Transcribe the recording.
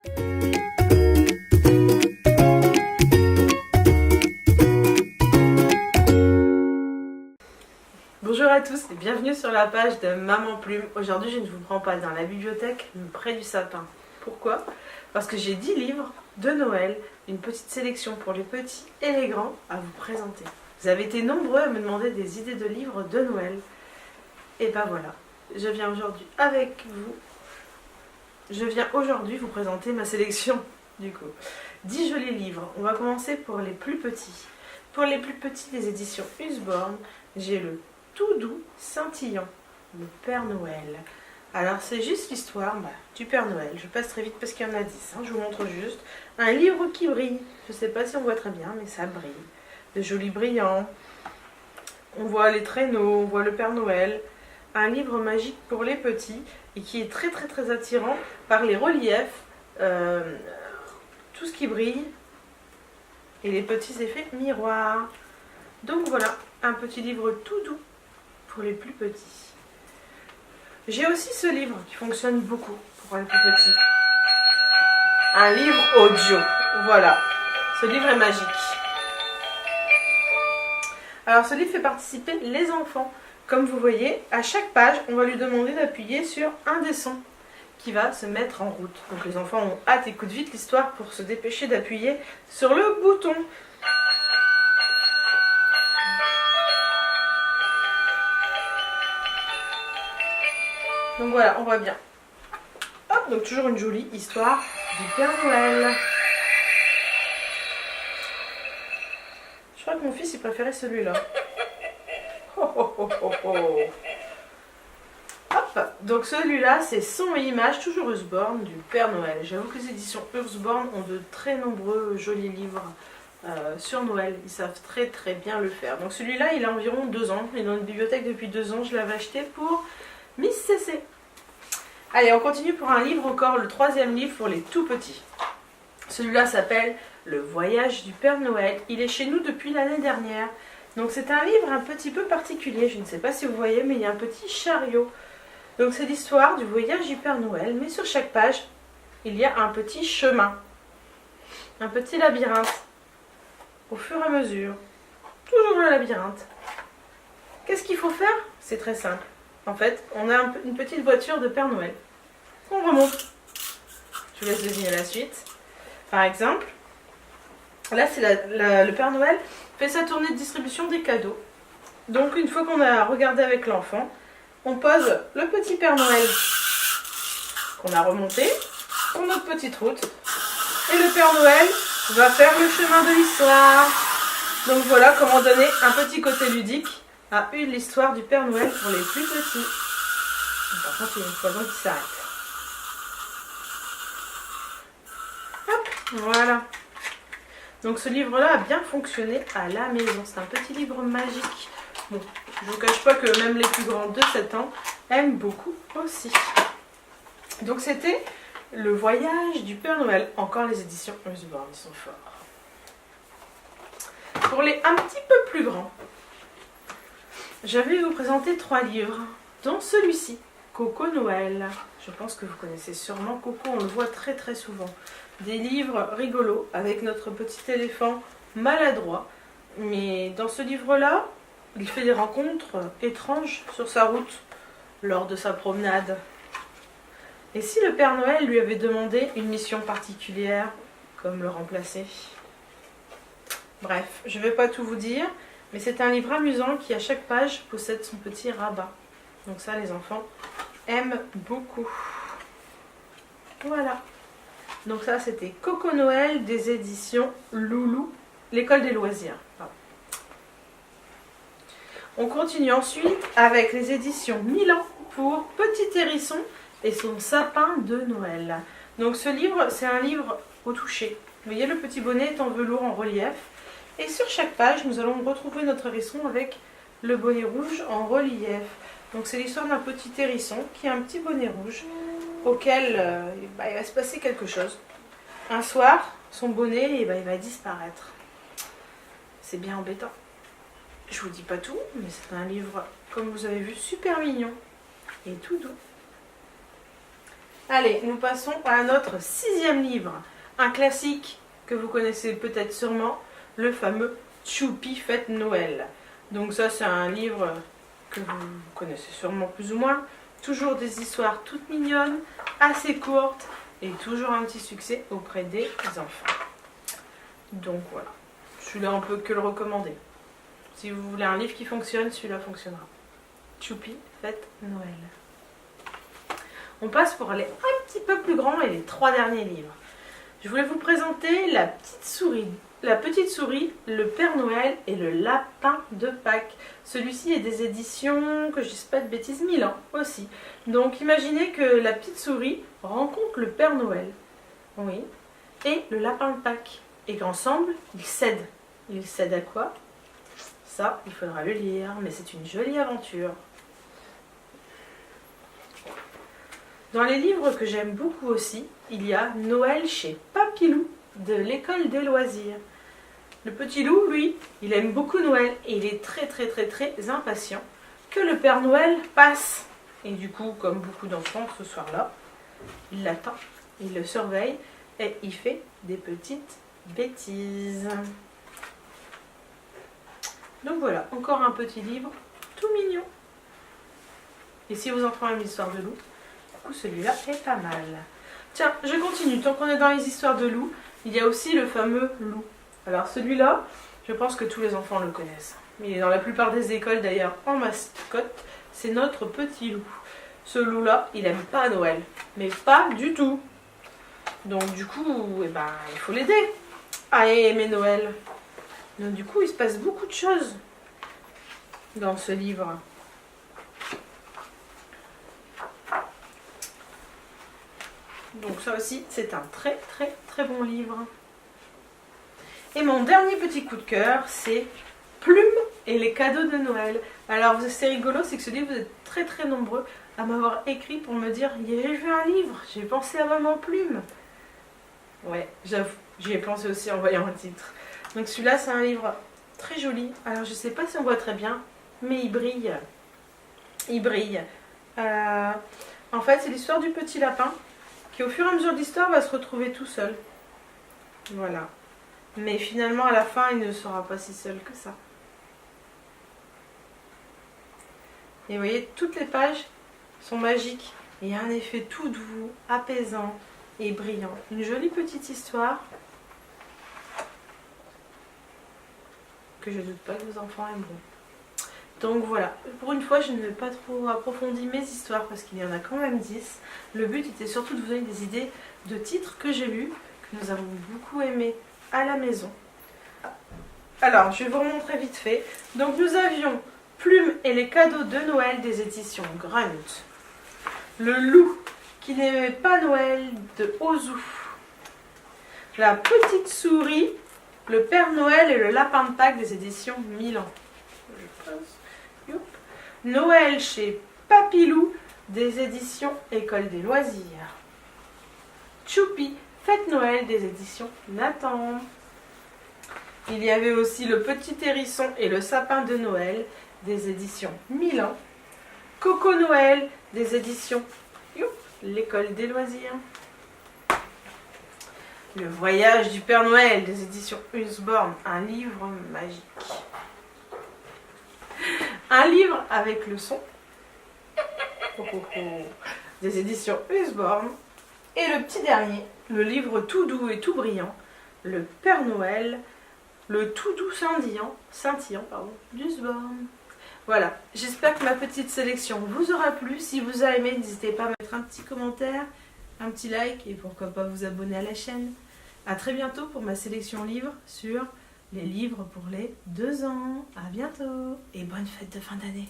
Bonjour à tous et bienvenue sur la page de Maman Plume. Aujourd'hui, je ne vous prends pas dans la bibliothèque, mais près du sapin. Pourquoi? Parce que j'ai 10 livres de Noël, une petite sélection pour les petits et les grands à vous présenter. Vous avez été nombreux à me demander des idées de livres de Noël. Et ben voilà, je viens aujourd'hui vous présenter ma sélection du coup. 10 jolis livres. On va commencer pour les plus petits. Pour les plus petits des éditions Usborne, j'ai le Tout doux scintillant, le Père Noël. Alors c'est juste l'histoire du Père Noël. Je passe très vite parce qu'il y en a 10. Je vous montre juste. Un livre qui brille. Je ne sais pas si on voit très bien, mais ça brille. De jolis brillants. On voit les traîneaux, on voit le Père Noël. Un livre magique pour les petits et qui est très très très attirant par les reliefs, tout ce qui brille et les petits effets miroirs. Donc voilà, un petit livre tout doux pour les plus petits. J'ai aussi ce livre qui fonctionne beaucoup pour les plus petits. Un livre audio. Voilà, ce livre est magique. Alors ce livre fait participer les enfants. Comme vous voyez, à chaque page, on va lui demander d'appuyer sur un des sons qui va se mettre en route. Donc les enfants ont hâte, écoutent vite l'histoire pour se dépêcher d'appuyer sur le bouton. Donc voilà, on voit bien. Hop, donc toujours une jolie histoire du Père Noël. Je crois que mon fils il préférait celui-là. Oh, oh, oh, oh, oh. Hop, donc celui-là c'est Son et Images, toujours Usborne, du Père Noël. J'avoue que les éditions Usborne ont de très nombreux jolis livres sur Noël. Ils savent très très bien le faire. Donc celui-là il a environ 2 ans. Il est dans une bibliothèque depuis 2 ans. Je l'avais acheté pour Miss CC. Allez, on continue pour un livre encore, le 3e livre pour les tout petits. Celui-là s'appelle Le Voyage du Père Noël. Il est chez nous depuis l'année dernière. Donc c'est un livre un petit peu particulier. Je ne sais pas si vous voyez, mais il y a un petit chariot. Donc c'est l'histoire du voyage du Père Noël. Mais sur chaque page, il y a un petit chemin. Un petit labyrinthe. Au fur et à mesure. Toujours le labyrinthe. Qu'est-ce qu'il faut faire? C'est très simple. En fait, on a une petite voiture de Père Noël. On remonte. Je vous laisse deviner la suite. Par exemple, là c'est le Père Noël fait sa tournée de distribution des cadeaux. Donc une fois qu'on a regardé avec l'enfant, on pose le petit Père Noël qu'on a remonté sur notre petite route. Et le Père Noël va faire le chemin de l'histoire. Donc voilà comment donner un petit côté ludique à l'histoire du Père Noël pour les plus petits. Par contre, il y a une poison qui s'arrête. Hop, voilà. Donc ce livre-là a bien fonctionné à la maison. C'est un petit livre magique. Bon, je ne vous cache pas que même les plus grands de 7 ans aiment beaucoup aussi. Donc c'était Le Voyage du Père Noël. Encore les éditions Usborne, ils sont forts. Pour les un petit peu plus grands, je vais vous présenter 3 livres, dont celui-ci, Coco Noël. Je pense que vous connaissez sûrement Coco, on le voit très très souvent. Des livres rigolos avec notre petit éléphant maladroit. Mais dans ce livre-là, il fait des rencontres étranges sur sa route lors de sa promenade. Et si le Père Noël lui avait demandé une mission particulière, comme le remplacer? Bref, je ne vais pas tout vous dire. Mais c'est un livre amusant qui à chaque page possède son petit rabat. Donc ça les enfants aiment beaucoup. Voilà. Donc ça c'était Coco Noël des éditions Loulou, l'école des loisirs. Pardon. On continue ensuite avec les éditions Milan pour Petit Hérisson et son sapin de Noël. Donc ce livre c'est un livre au toucher. Vous voyez le petit bonnet est en velours en relief. Et sur chaque page, nous allons retrouver notre hérisson avec le bonnet rouge en relief. Donc c'est l'histoire d'un petit hérisson qui a un petit bonnet rouge auquel il va se passer quelque chose. Un soir, son bonnet il va disparaître. C'est bien embêtant. Je vous dis pas tout, mais c'est un livre, comme vous avez vu, super mignon et tout doux. Allez, nous passons à notre 6e livre. Un classique que vous connaissez peut-être sûrement, le fameux Choupi Fête Noël. Donc ça, c'est un livre que vous connaissez sûrement plus ou moins. Toujours des histoires toutes mignonnes, assez courtes et toujours un petit succès auprès des enfants. Donc voilà, celui-là on peut que le recommander. Si vous voulez un livre qui fonctionne, celui-là fonctionnera. Choupi Fête Noël. On passe pour aller un petit peu plus grand et les 3 derniers livres. Je voulais vous présenter La Petite Souris, le Père Noël et le Lapin de Pâques. Celui-ci est des éditions, que je ne dise pas de bêtises, Milan aussi. Donc imaginez que la petite souris rencontre le Père Noël, oui, et le Lapin de Pâques. Et qu'ensemble, ils cèdent. Ils cèdent à quoi? Ça, il faudra le lire, mais c'est une jolie aventure. Dans les livres que j'aime beaucoup aussi, il y a Noël chez Papilou de l'école des loisirs. Le petit loup, lui, il aime beaucoup Noël et il est très impatient que le Père Noël passe. Et du coup, comme beaucoup d'enfants ce soir-là, il l'attend, il le surveille et il fait des petites bêtises. Donc voilà, encore un petit livre tout mignon. Et si vous en prenez une histoire de loup, celui-là est pas mal. Tiens, je continue. Tant qu'on est dans les histoires de loup, il y a aussi le fameux loup. Alors celui-là, je pense que tous les enfants le connaissent. Il est dans la plupart des écoles d'ailleurs en mascotte. C'est notre petit loup. Ce loup-là, il aime pas Noël. Mais pas du tout. Donc du coup, eh ben, il faut l'aider à aimer Noël. Donc du coup, il se passe beaucoup de choses dans ce livre. Donc ça aussi, c'est un très bon livre. Et mon dernier petit coup de cœur, c'est Plume et les cadeaux de Noël. Alors c'est rigolo, c'est que ce livre, vous êtes très nombreux à m'avoir écrit pour me dire « J'ai vu un livre, j'ai pensé à Maman Plume ». Ouais, j'avoue, j'y ai pensé aussi en voyant le titre. Donc celui-là, c'est un livre très joli. Alors je sais pas si on voit très bien, mais il brille. Il brille. En fait, c'est l'histoire du petit lapin qui au fur et à mesure de l'histoire va se retrouver tout seul. Voilà. Mais finalement, à la fin, il ne sera pas si seul que ça. Et vous voyez, toutes les pages sont magiques. Il y a un effet tout doux, apaisant et brillant. Une jolie petite histoire que je ne doute pas que vos enfants aimeront. Donc voilà, pour une fois je ne vais pas trop approfondir mes histoires parce qu'il y en a quand même 10. Le but était surtout de vous donner des idées de titres que j'ai lus, que nous avons beaucoup aimés à la maison. Alors, je vais vous remontrer vite fait. Donc nous avions Plume et les cadeaux de Noël des éditions Grunt. Le loup qui n'aimait pas Noël de Ozu. La petite souris, le Père Noël et le Lapin de Pâques des éditions Milan. Je pense. Noël chez Papilou des éditions École des loisirs. Choupi Fête Noël des éditions Nathan. Il y avait aussi Le Petit Hérisson et le Sapin de Noël des éditions Milan. Coco Noël des éditions l'École des loisirs. Le Voyage du Père Noël des éditions Usborne, un livre magique. Un livre avec le son des éditions Usborne. Et le petit dernier, le livre tout doux et tout brillant, le Père Noël, le tout doux scintillant d'Usborne. Voilà, j'espère que ma petite sélection vous aura plu. Si vous avez aimé, n'hésitez pas à mettre un petit commentaire, un petit like et pourquoi pas vous abonner à la chaîne. A très bientôt pour ma sélection livres sur les livres pour les 2 ans. À bientôt et bonne fête de fin d'année.